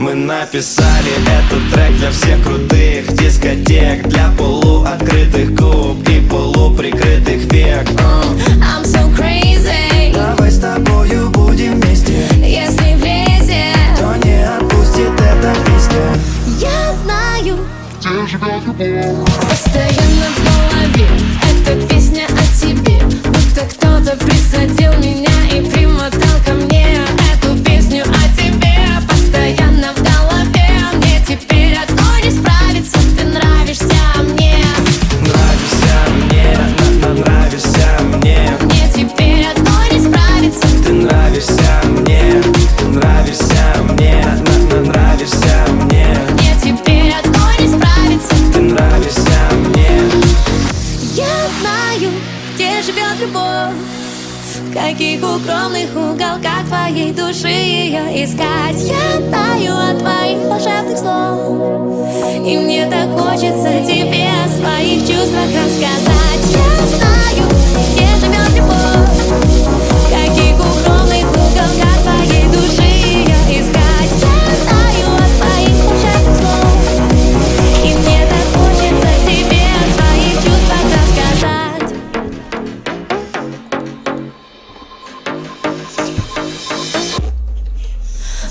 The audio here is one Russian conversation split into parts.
Мы написали этот трек для всех крутых дискотек, для полуоткрытых губ и полуприкрытых век. I'm so crazy. Давай с тобою будем вместе. Если влезет, то не отпустит эта песня. я знаю, где живет любовь. постоянно в голове эта песня о тебе. Будто кто-то присадил меня и примотал ко мне эту песню о тебе. Постоянно в голове, мне теперь одно не справиться. Ты нравишься мне. Нравишься мне, нравишься мне. Мне теперь одно не справиться. Ты нравишься мне, нравишься мне, нравишься мне. Мне теперь одно не справиться. Ты нравишься мне. Я знаю, где живет любовь, в каких укромных уголках твоей души ее искать. Я таю от твоих волшебных слов, и мне так хочется тебе о своих чувствах рассказать. Я знаю, где живет любовь, в каких укромных уголках твоей души ее искать. Я таю от твоих волшебных слов, и мне так хочется тебе о своих чувствах рассказать.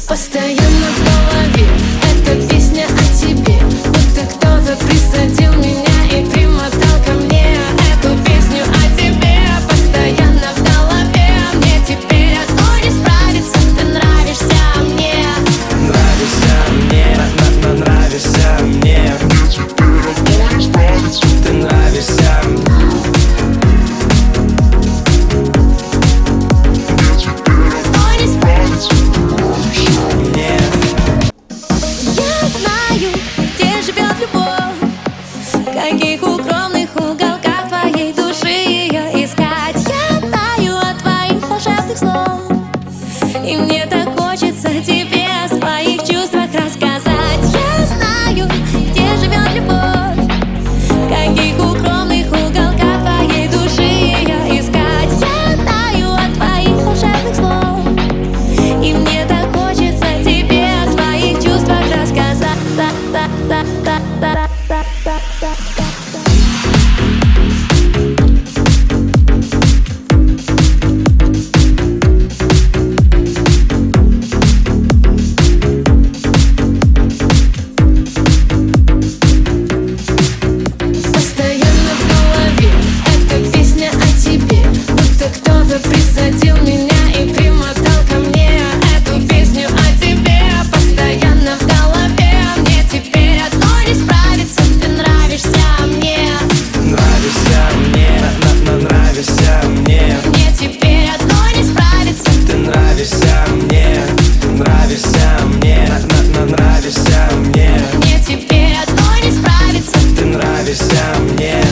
Постоянно в голове эта песня о тебе. Будто кто-то присадил меня и примотал ко мне эту песню о тебе. Постоянно в голове, мне теперь одно не справиться. Ты нравишься мне. Нравишься мне, нравишься мне. Мне теперь одно не справиться. Ты нравишься Мне теперь Одно не справиться. мне. Я знаю, где живет любовь, в каких укромных уголках твоей души ее искать. Я таю от твоих волшебных слов, и мне так хочется тебе о своих чувствах рассказать. Я знаю, где живет любовь, в каких укромных уголках твоей души ее искать. Я таю от твоих волшебных слов, и мне так хочется тебе о своих чувствах рассказать. Постоянно в голове эта песня о тебе. Будто кто-то присадил меня и примотал ко мне эту песню о тебе. Постоянно в голове, мне теперь одно не справиться. Ты нравишься мне. Нравишься мне, нравишься мне. Мне теперь одно не справиться. Ты нравишься мне, нравишься мне, нравишься мне. Мне теперь одно не справиться. Ты нравишься мне.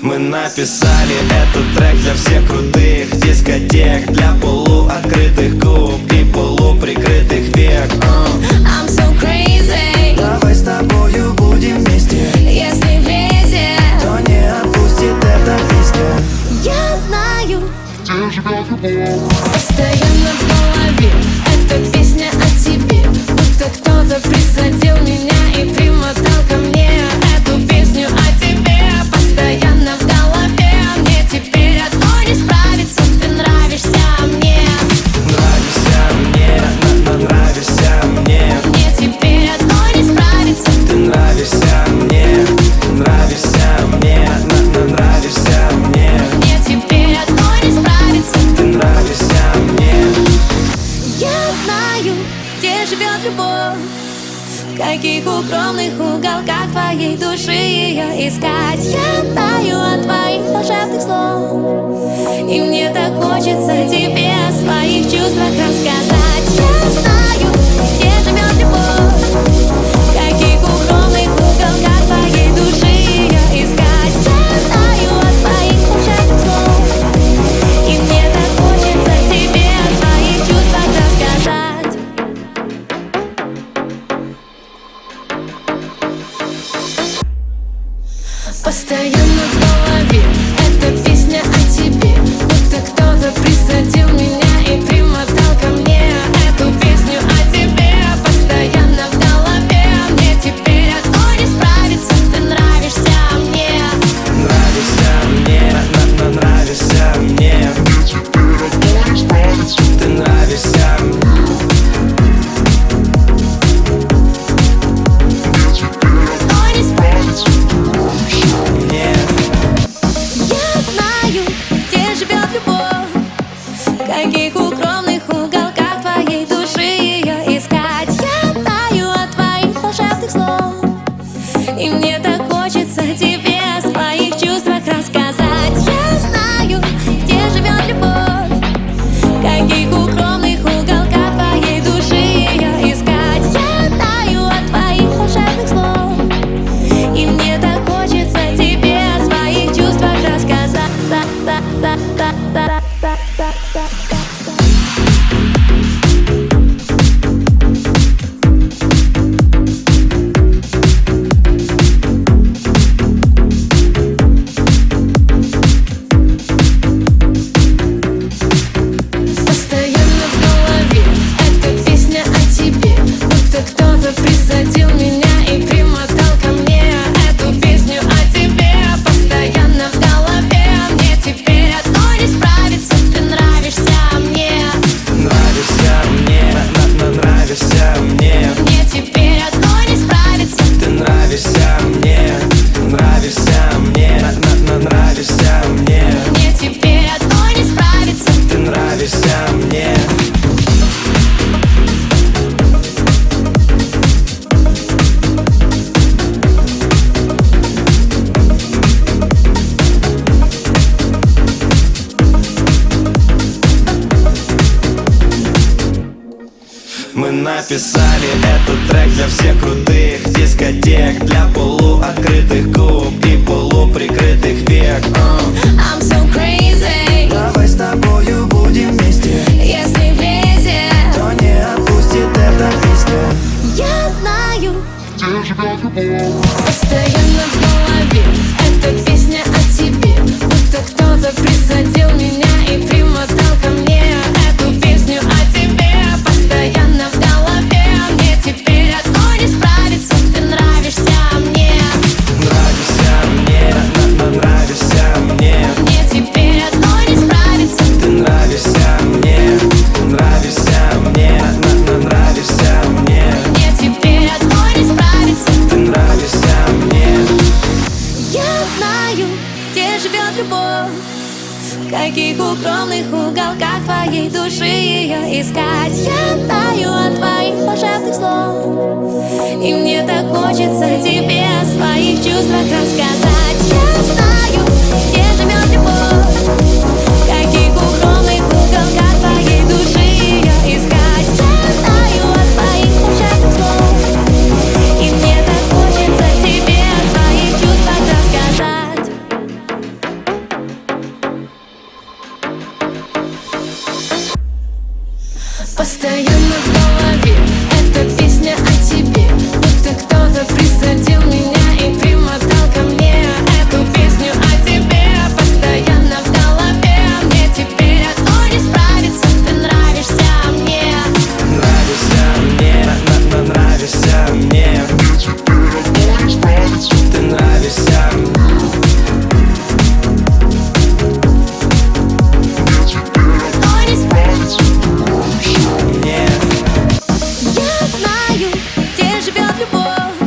Мы написали этот трек для всех крутых дискотек, для полуоткрытых губ и полуприкрытых век. I'm so crazy. Давай с тобою будем вместе. Если влезет, То не отпустит эта песня. я знаю, где живет любовь. постоянно в голове эта песня о тебе. Будто кто-то присадил меня и примотал ко мне эту песню о тебе. Постоянно в голове, мне теперь одно не справиться. Ты нравишься мне. Нравишься мне, нравишься мне. Мне теперь одно не справиться. Ты нравишься мне, нравишься мне, нравишься мне. Мне теперь одно не справиться. Ты нравишься мне. Я знаю, где живет любовь, в каких укромных уголках твоей души ее искать. Я таю от твоих волшебных слов, и мне так хочется тебе о своих чувствах рассказать. Я знаю, где живет любовь, в каких укромных уголках твоей души ее искать. Я таю от твоих волшебных слов, и мне так хочется тебе о своих чувствах рассказать. каких укромных уголках твоей души ее искать? Я таю от твоих волшебных слов, и мне так хочется тебе о своих чувствах рассказать. Я знаю, где живет любовь, в каких укромных уголках твоей души ее искать. Я таю от твоих волшебных слов, и мне так хочется тебе о своих чувствах рассказать. Постоянно в голове эта песня о тебе, будто кто-то присадил меня и примотал ко мне эту песню о тебе. Постоянно в голове, мне теперь одно не справиться. Ты нравишься мне, Нравишься мне, нравишься мне. мне теперь одно не справиться. Ты нравишься мне, нравишься мне, нравишься мне. Мне теперь одно не справиться. Ты нравишься мне. Мы написали этот трек для всех крутых дискотек, для полуоткрытых губ и полуприкрытых век. I'm so crazy. Давай с тобою будем вместе, Если влезет, то не отпустит эта песня. я знаю, Где живет любовь? постоянно в голове эта песня о тебе, будто кто-то присадил меня и примотал ко мне эту песню о тебе. Постоянно в голове, мне теперь одно не справиться. Ты нравишься мне, Нравишься мне, нравишься мне. мне теперь одно не справиться. Ты нравишься мне, нравишься мне, нравишься мне. Мне теперь одно не справиться. Ты нравишься мне. Я знаю, где живет любовь, в каких укромных уголках твоей души ее искать. Я таю от твоих волшебных слов, и мне так хочется тебе о своих чувствах рассказать. Я знаю, где живет любовь, в каких укромных уголках твоей души ее искать. Я таю от твоих волшебных слов, и мне так хочется тебе о своих чувствах рассказать. Постоянно в голове эта песня о тебе, будто кто-то присадил меня и примотал ко мне эту песню о тебе. Постоянно в голове, мне теперь одно не справиться. Ты нравишься мне, Нравишься мне, нравишься мне. Мне теперь одно не справиться. Ты нравишься Мне теперь одно не справиться. мне. Я знаю, где живет любовь,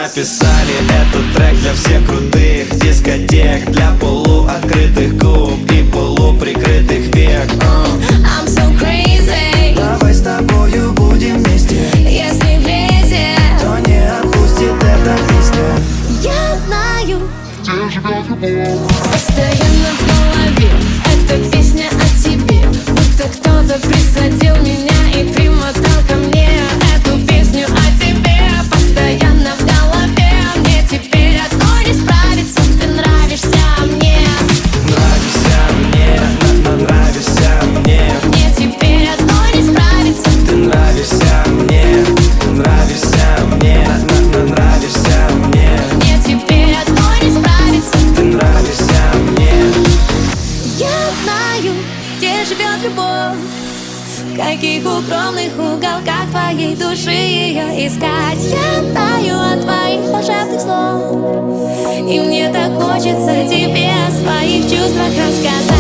написали этот трек для всех крутых дискотек, для полуоткрытых губ и полуприкрытых век. I'm so crazy. Давай с тобою будем вместе, Если влезет, то не отпустит эта песня. я знаю, Где живет любовь? постоянно в голове эта песня о тебе. Будто кто-то присадил меня и примотал ко мне эту песню о тебе. Постоянно в голове, мне теперь одной не справиться. Ты нравишься мне, Нравишься мне, нравишься мне. мне теперь одной не справиться. Ты нравишься мне, нравишься мне, нравишься мне. Мне теперь одной не справиться. Ты нравишься мне. Я знаю, где живет любовь, в каких укромных уголках твоей души ее искать. Я таю от твоих волшебных слов, и мне так хочется тебе о своих чувствах рассказать.